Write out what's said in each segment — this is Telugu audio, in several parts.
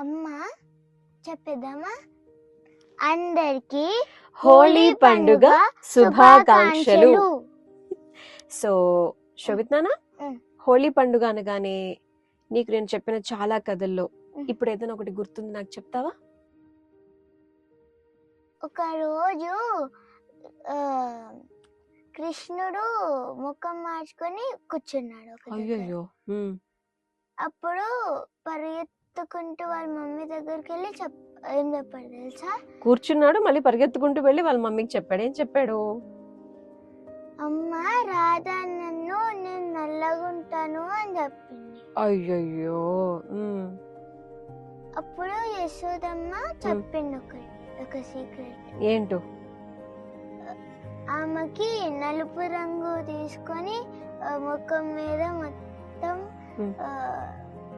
అమ్మా చెప్పేద్దామా? అందరికీ హోలీ పండుగ శుభాకాంక్షలు. సో శోభిత్నానా, హోలీ పండుగ అనగానే నీకు నేను చెప్పిన చాలా కథల్లో ఇప్పుడు ఏదైనా ఒకటి గుర్తుంది, నాకు చెప్తావా? ఒక రోజు కృష్ణుడు ముఖం మార్చుకొని కూర్చున్నాడు. అయ్యో. అప్పుడు పరిగెత్తుకుంటూ వాళ్ళ మమ్మీ దగ్గరికి వెళ్ళి ఏం చెప్పాడు తెలుసా? కూర్చున్నాడు, మళ్ళీ పరిగెత్తుకుంటూ వెళ్ళి వాళ్ళ మమ్మీకి చెప్పాడు. ఏం చెప్పాడు? అమ్మ రాధా నన్ను నేను నల్లగుంటాను అని చెప్పింది. అయ్యయ్యో. అప్పుడు యశోదమ్మ చెప్పింది ఒక సీక్రెట్. ఏంటో? ఆమెకి నలుపు రంగు తీసుకొని ముఖం మీద మొత్తం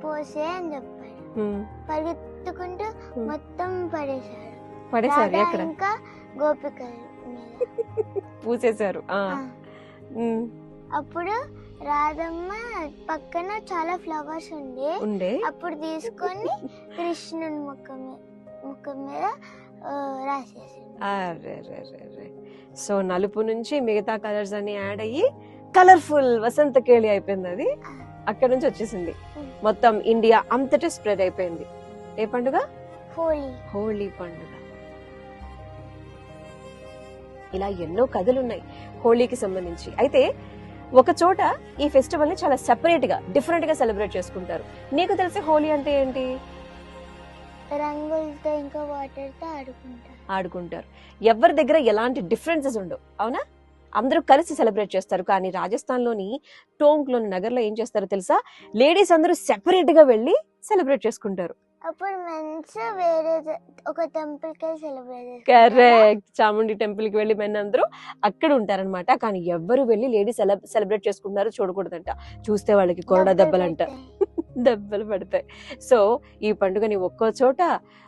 పోసే అని చెప్పాడు. పరిగెత్తుకుంటూ మొత్తం పడేశాడు. ఇంకా గోపికల మీద పూసేశారు. అప్పుడు రాధమ్మ పక్కన చాలా ఫ్లవర్స్ ఉండే అప్పుడు తీసుకొని కృష్ణుని ముఖం మీద రాసేసాడు. సో నలుపు నుంచి మిగతా కలర్స్ అన్ని యాడ్ అయ్యి కలర్ఫుల్ వసంత కేళి అయిపోయింది. అది అక్కడ నుంచి వచ్చేసింది, మొత్తం ఇండియా అంతటా స్ప్రెడ్ అయిపోయింది. ఏ పండుగ? హోలీ పండుగ. ఇలా ఎన్నో కథలు ఉన్నాయి హోలీకి సంబంధించి. అయితే ఒక చోట ఈ ఫెస్టివల్ ని చాలా సెపరేట్ గా డిఫరెంట్ గా సెలబ్రేట్ చేసుకుంటారు. నీకు తెలిసి హోలీ అంటే ఏంటి? రంగులతో ఇంకా వాటర్ తో ఆడుకుంటారు. ఎవరి దగ్గర ఎలాంటి డిఫరెన్సెస్ ఉండవు, అవునా? అందరూ కలిసి సెలబ్రేట్ చేస్తారు. కానీ రాజస్థాన్ లోని టోంక్ లోని నగర్లో ఏం చేస్తారో తెలుసా? లేడీస్ అందరూ సెపరేట్ గా వెళ్ళి సెలబ్రేట్ చేసుకుంటారు. అప్పుడు మెన్స్ వేరే ఒక టెంపుల్ కి సెలబ్రేట్ చేస్తారు. కరెక్ట్, చాముండి టెంపుల్ కి వెళ్ళి మెన్ అందరూ అక్కడ ఉంటారనమాట. కానీ ఎవ్వరు వెళ్ళి లేడీస్ సెలబ్రేట్ చేసుకుంటారో చూడకూడదంట. చూస్తే వాళ్ళకి కొరడా దెబ్బలు పడతాయి. సో ఈ పండుగని ఒక్కో చోట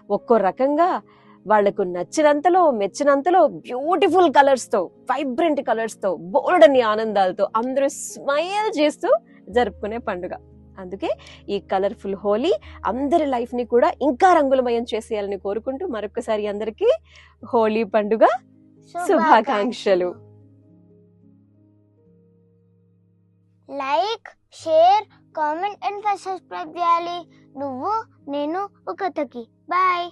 ఒక్కో రకంగా వాళ్లకు నచ్చినంతలో మెచ్చినంతలో బ్యూటిఫుల్ కలర్స్ తో, వైబ్రెంట్ కలర్స్ తో, బోల్డని ఆనందాలతో అందరూ స్మైల్ చేస్తూ జరుపుకునే పండుగ. అందుకే ఈ కలర్ఫుల్ హోలీ అందరి లైఫ్ ని కూడా ఇంకా రంగులమయం చేసేయాలని కోరుకుంటూ మరొకసారి అందరికీ హోలీ పండుగ శుభాకాంక్షలు. Like, share, comment and subscribe చేయాలి. నువ్వు నేను ఒక కథకి. బాయ్.